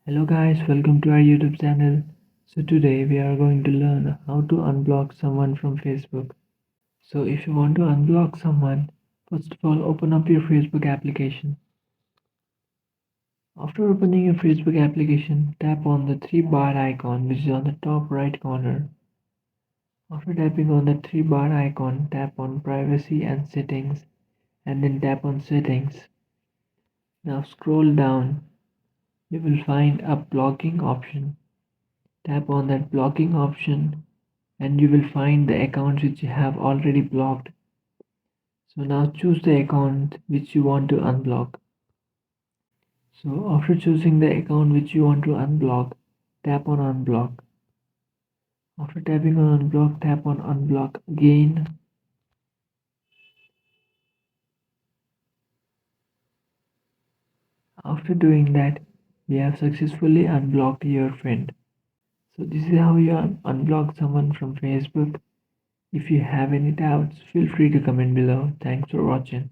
Hello guys, welcome to our YouTube channel. So today we are going to learn how to unblock someone from Facebook. So if you want to unblock someone, first of all open up your Facebook application. After opening your Facebook application, tap on the three bar icon which is on the top right corner. After tapping on the three bar icon, tap on privacy and settings and then tap on settings. Now scroll down. You will find a blocking option. Tap on that blocking option and you will find the accounts which you have already blocked. So now choose the account which you want to unblock. So after choosing the account which you want to unblock, tap on unblock. After tapping on unblock, tap on unblock again. After doing that, we have successfully unblocked your friend. So this is how you unblock someone from Facebook. If you have any doubts, feel free to comment below. Thanks for watching.